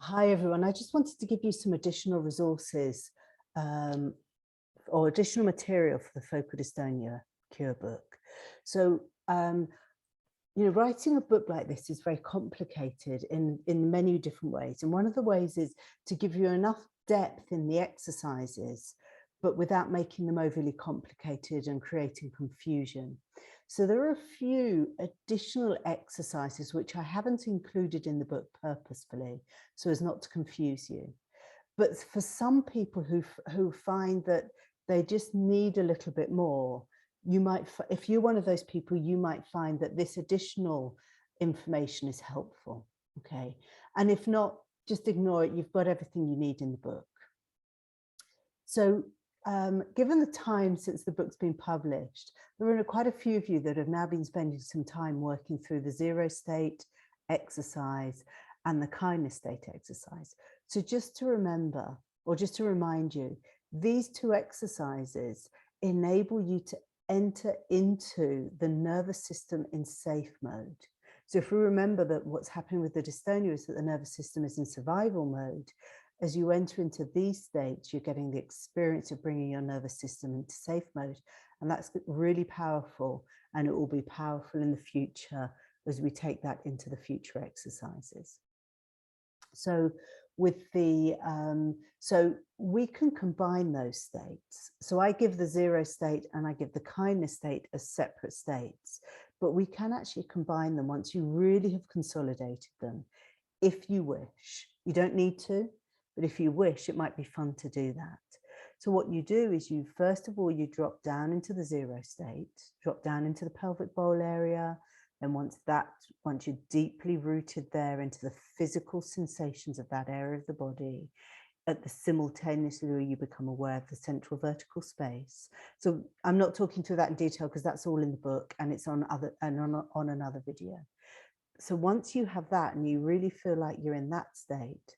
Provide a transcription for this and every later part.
Hi everyone, I just wanted to give you some additional resources um, or additional material for the Focal Dystonia Cure book. So, writing a book like this is very complicated in many different ways. And one of the ways is to give you enough depth in the exercises, but without making them overly complicated and creating confusion. So there are a few additional exercises which I haven't included in the book purposefully, so as not to confuse you. But for some people who find that they just need a little bit more, you might, if you're one of those people, you might find that this additional information is helpful. Okay. And if not, just ignore it. You've got everything you need in the book. So given the time since the book's been published, there are quite a few of you that have now been spending some time working through the 0 state exercise and the kindness state exercise. So just to remember, or just to remind you, these two exercises enable you to enter into the nervous system in safe mode. So if we remember that what's happening with the dystonia is that the nervous system is in survival mode, as you enter into these states, you're getting the experience of bringing your nervous system into safe mode. And that's really powerful. And it will be powerful in the future as we take that into the future exercises. So with the, so we can combine those states. So I give the 0 state and I give the kindness state as separate states, but we can actually combine them once you really have consolidated them, if you wish. You don't need to, but if you wish, it might be fun to do that. So what you do is you, first of all, you drop down into the 0 state, drop down into the pelvic bowl area. And once you're deeply rooted there into the physical sensations of that area of the body, at the simultaneously you become aware of the central vertical space. So I'm not talking through that in detail because that's all in the book and it's on another video. So once you have that and you really feel like you're in that state,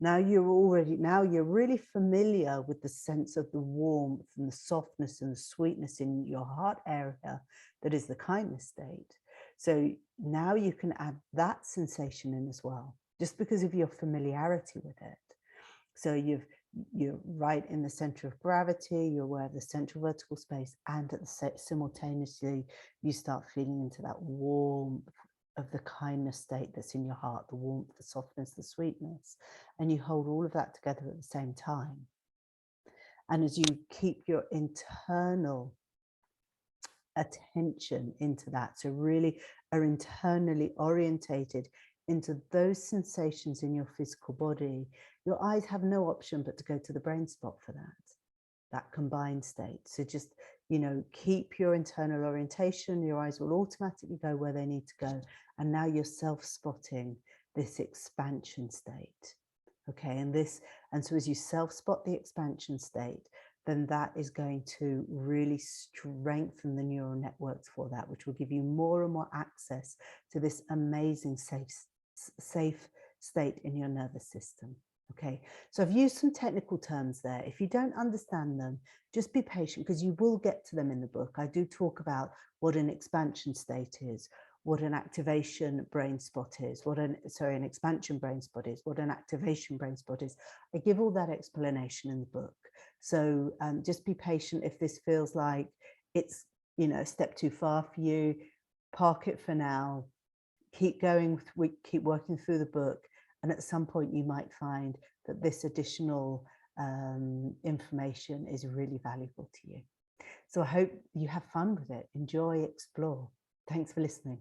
now you're really familiar with the sense of the warmth and the softness and the sweetness in your heart area that is the kindness state. So now you can add that sensation in as well, just because of your familiarity with it. So you're right in the center of gravity, you're aware of the central vertical space, and at the simultaneously you start feeling into that warmth of the kindness state that's in your heart, the warmth, the softness, the sweetness, and you hold all of that together at the same time. And as you keep your internal attention into that, so really are internally orientated into those sensations in your physical body, your eyes have no option but to go to the brain spot for that combined state. So just, keep your internal orientation, your eyes will automatically go where they need to go. And now you're self-spotting this expansion state. Okay, and so as you self-spot the expansion state, then that is going to really strengthen the neural networks for that, which will give you more and more access to this amazing safe state in your nervous system. Okay, so I've used some technical terms there. If you don't understand them, just be patient because you will get to them in the book. I do talk about what an expansion state is, what an activation brain spot is, an expansion brain spot is, what an activation brain spot is. I give all that explanation in the book. So just be patient if this feels like it's, a step too far for you, park it for now, keep going, keep working through the book. And at some point you might find that this additional information is really valuable to you. So I hope you have fun with it. Enjoy, explore. Thanks for listening.